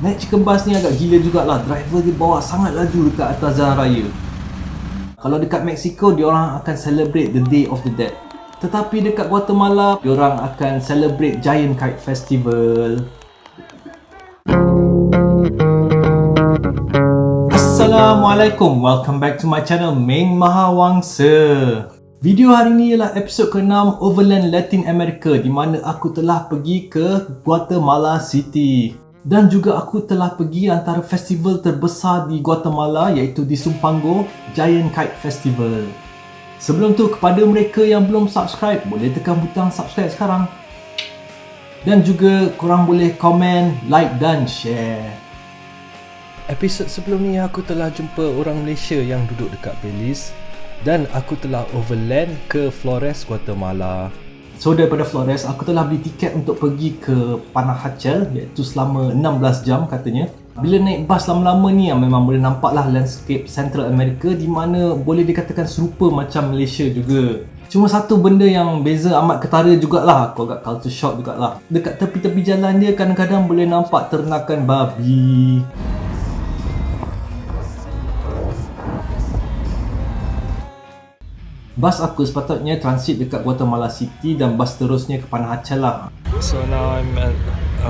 Naik chicken bus ni agak gila jugalah. Driver dia bawa sangat laju dekat atas jalan raya. Kalau dekat Mexico, diorang akan celebrate the Day of the Dead. Tetapi dekat Guatemala, diorang akan celebrate Giant Kite Festival. Assalamualaikum, welcome back to my channel Meng Mahawangsa. Video hari ini ialah episod ke-6 Overland Latin America, di mana aku telah pergi ke Guatemala City. Dan juga aku telah pergi antara festival terbesar di Guatemala, iaitu di Sumpango, Giant Kite Festival. Sebelum tu, kepada mereka yang belum subscribe, boleh tekan butang subscribe sekarang. Dan juga korang boleh komen, like dan share. Episod sebelum ni aku telah jumpa orang Malaysia yang duduk dekat Belize. Dan aku telah overland ke Flores, Guatemala. So daripada Flores, aku telah beli tiket untuk pergi ke Panajachel, iaitu selama 16 jam katanya. Bila naik bas lama-lama ni, memang boleh nampaklah landscape Central America, di mana boleh dikatakan serupa macam Malaysia juga. Cuma satu benda yang beza amat ketara jugalah, aku agak culture shock jugalah. Dekat tepi-tepi jalan dia kadang-kadang boleh nampak ternakan babi. Bas aku sepatutnya transit dekat Guatemala City dan bas terusnya ke Panajachel lah. So now I'm at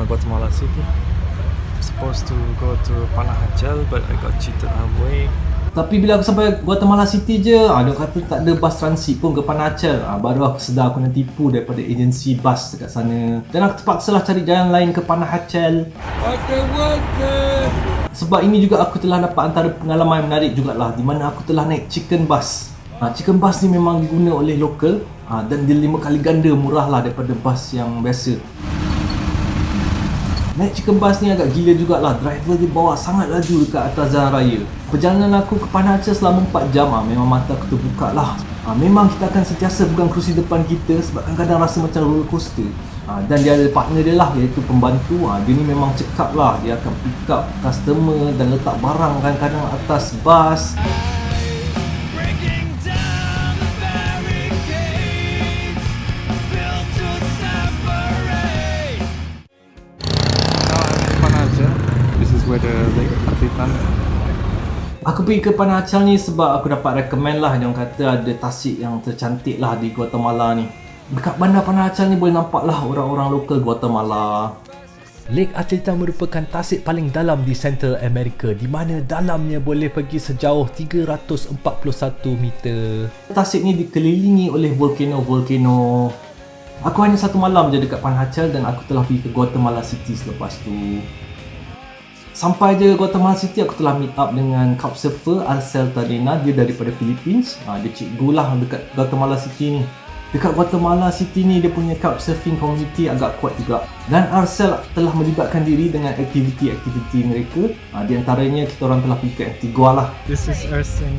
Guatemala City. I'm supposed to go to Panajachel, but I got cheated halfway. Tapi bila aku sampai Guatemala City je, dia kata tak ada bas transit pun ke Panajachel. Baru aku sedar aku nak tipu daripada agensi bas dekat sana. Dan aku terpaksalah cari jalan lain ke Panajachel. Sebab ini juga aku telah dapat antara pengalaman menarik jugalah, di mana aku telah naik chicken bus. Chicken bus ni memang diguna oleh lokal, dan dia 5 kali ganda murah lah daripada bus yang biasa. Naik chicken bus ni agak gila jugalah. Driver dia bawa sangat laju dekat atas jalan raya. Perjalanan aku ke Panajachel selama 4 jam, memang mata aku terbuka lah. Memang kita akan sentiasa pegang kerusi depan kita, sebab kadang-kadang rasa macam roller coaster. Dan dia ada partner dia lah, iaitu pembantu. Dia ni memang cekap lah. Dia akan pick up customer dan letak barang kadang-kadang atas bus. Where the lake Atitan. Aku pergi ke Panajachel ni sebab aku dapat recommend lah, dia orang kata ada tasik yang tercantik lah di Guatemala ni. Dekat bandar Panajachel ni boleh nampak lah orang-orang lokal Guatemala. Lake Atitan merupakan tasik paling dalam di Central America, di mana dalamnya boleh pergi sejauh 341 meter. Tasik ni dikelilingi oleh volcano. Aku hanya satu malam je dekat Panajachel dan aku telah pergi ke Guatemala City selepas tu. Sampai je Guatemala City, aku telah meet up dengan couchsurfer Arcel Tadena. Dia daripada Philippines. Dia cikgu lah dekat Guatemala City ni. Dekat Guatemala City ni, dia punya couchsurfing community agak kuat juga. Dan Arcel telah melibatkan diri dengan aktiviti-aktiviti mereka. Di antaranya kita orang telah pergi ke Antigua lah. This is Arcel.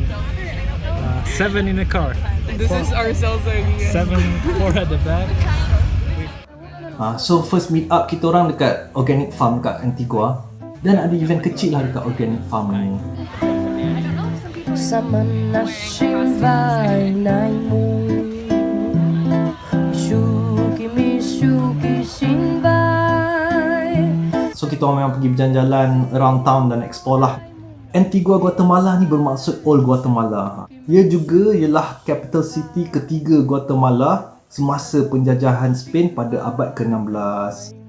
7 in the car. This is Arcel Zaghi. 7, 4 at the back. So first meet up kita orang dekat organic farm kat Antigua. Dan ada event kecil lah dekat organic farm ni. So kita orang memang pergi berjalan-jalan around town dan explore lah. Antigua Guatemala ni bermaksud Old Guatemala. Ia juga ialah capital city ketiga Guatemala semasa penjajahan Spain pada abad ke-16.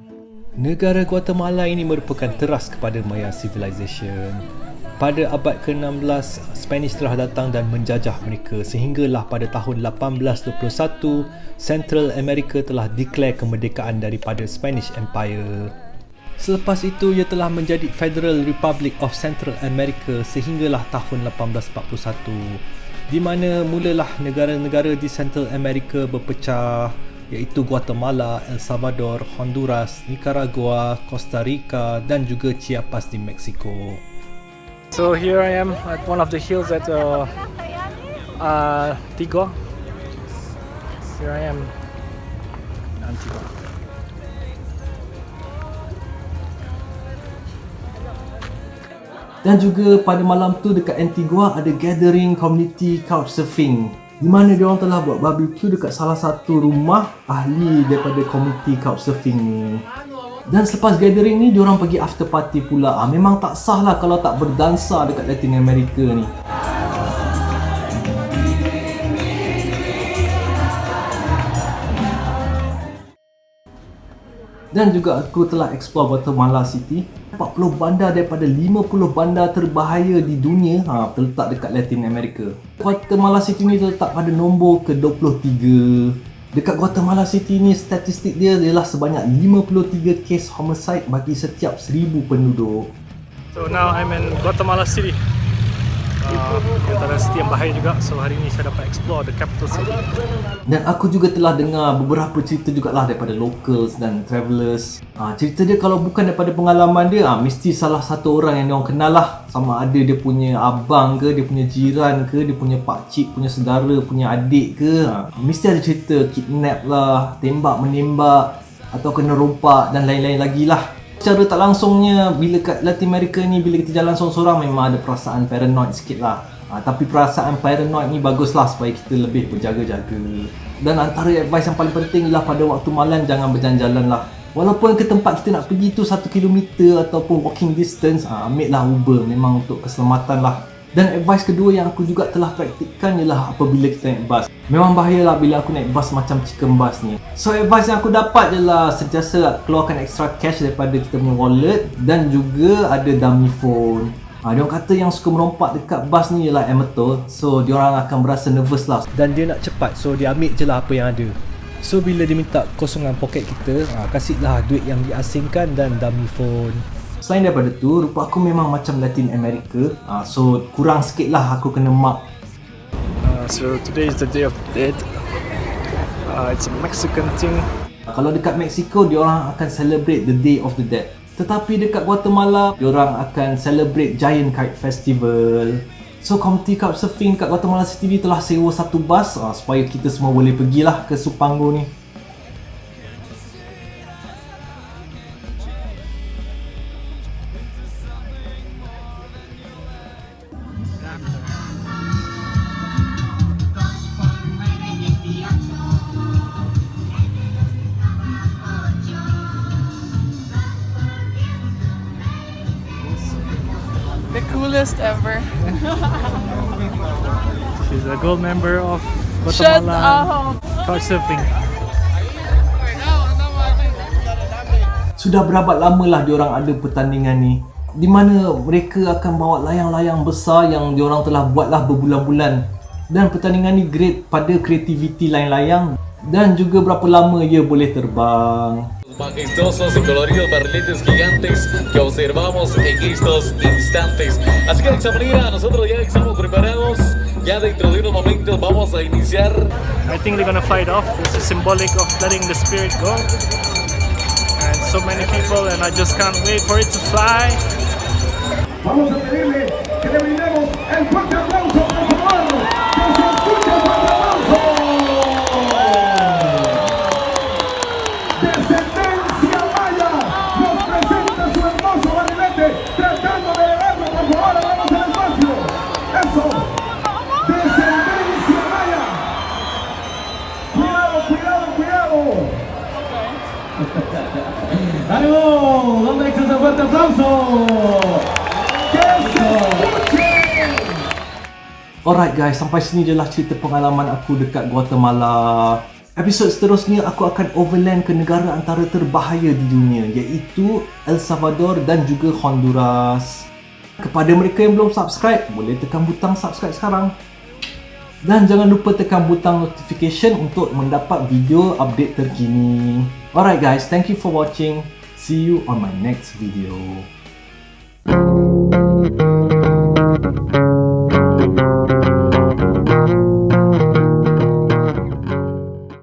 Negara Guatemala ini merupakan teras kepada Maya Civilization. Pada abad ke-16, Spanish telah datang dan menjajah mereka, sehinggalah pada tahun 1821, Central America telah declare kemerdekaan daripada Spanish Empire. Selepas itu, ia telah menjadi Federal Republic of Central America sehinggalah tahun 1841, di mana mulalah negara-negara di Central America berpecah, iaitu Guatemala, El Salvador, Honduras, Nicaragua, Costa Rica dan juga Chiapas di Mexico. So here I am at one of the hills at Antigua. Here I am, Antigua. Dan juga pada malam tu dekat Antigua ada gathering community couchsurfing, di mana diorang telah buat barbecue dekat salah satu rumah ahli daripada komuniti couchsurfing ni. Dan selepas gathering ni, diorang pergi after party pula. Memang tak sah lah kalau tak berdansa dekat Latin America ni. Dan juga aku telah explore Guatemala City. 40 bandar daripada 50 bandar terbahaya di dunia terletak dekat Latin America. Guatemala City ni terletak pada nombor ke-23. Dekat Guatemala City ni, statistik dia ialah sebanyak 53 kes homicide bagi setiap 1000 penduduk. So now I'm in Guatemala City. Antara city yang bahaya juga. So hari ni saya dapat explore the capital city. Dan aku juga telah dengar beberapa cerita jugalah daripada locals dan travelers. Cerita dia kalau bukan daripada pengalaman dia, mesti salah satu orang yang diorang kenal lah. Sama ada dia punya abang ke, dia punya jiran ke, dia punya pakcik, punya saudara, punya adik ke. Mesti ada cerita kidnap lah, tembak menembak, atau kena rompak dan lain-lain lagi lah. Secara tak langsungnya, bila kat Latin America ni, bila kita jalan sorang-sorang memang ada perasaan paranoid sikit lah. Tapi perasaan paranoid ni baguslah supaya kita lebih berjaga-jaga. Dan antara advice yang paling penting ialah pada waktu malam jangan berjalan-jalan lah. Walaupun ke tempat kita nak pergi tu 1 km ataupun walking distance, ambil lah Uber, memang untuk keselamatan lah. Dan advice kedua yang aku juga telah praktikkan ialah apabila kita naik bas. Memang bahayalah bila aku naik bas macam chicken bus ni. So advice yang aku dapat ialah sentiasa keluarkan extra cash daripada kita punya wallet dan juga ada dummy phone. Diorang kata yang suka merompak dekat bas ni ialah amateur. So diorang akan berasa nervous lah. Dan dia nak cepat, so dia ambil je lah apa yang ada. So bila dia minta kosongan poket kita, kasihlah duit yang diasingkan dan dummy phone. Selain daripada tu, rupa aku memang macam Latin America. So kurang sikit lah aku kena mark. So today is the Day of the Dead. It's a Mexican thing. Kalau dekat Mexico, diorang akan celebrate the Day of the Dead. Tetapi dekat Guatemala, diorang akan celebrate Giant Kite Festival. So komuniti Couchsurfing kat Guatemala City ni telah sewa satu bas supaya kita semua boleh pergilah ke Supango ni. The coolest ever. She's a gold member of Shut Guatemala up. Couchsurfing. Sudah berabad lama lah diorang ada pertandingan ni, di mana mereka akan bawa layang-layang besar yang diorang telah buat lah berbulan-bulan. Dan pertandingan ni great pada kreativiti layang-layang dan juga berapa lama ia boleh terbang. Majestuosos y coloridos barriletes gigantes que observamos en estos instantes. Así que de esta manera nosotros ya estamos preparados. Ya dentro de unos momentos vamos a iniciar. I think they're gonna fly it off. It's a symbolic of letting the spirit go. And so many people, and I just can't wait for it to fly. Vamos a pedirle que le brindemos el fuerte aplauso, por favor. Que se escuche el fuerte aplauso. Descendencia Maya nos presenta su hermoso barrilete, tratando de elevarlo, por favor, hagamos el espacio. Eso. Descendencia Maya. Cuidado, cuidado, cuidado. ¡Ánimo! ¿Dónde está ese fuerte aplauso? Alright guys, sampai sini je lah cerita pengalaman aku dekat Guatemala. Episod seterusnya aku akan overland ke negara antara terbahaya di dunia, iaitu El Salvador dan juga Honduras. Kepada mereka yang belum subscribe, boleh tekan butang subscribe sekarang. Dan jangan lupa tekan butang notification untuk mendapat video update terkini. Alright guys, thank you for watching. See you on my next video.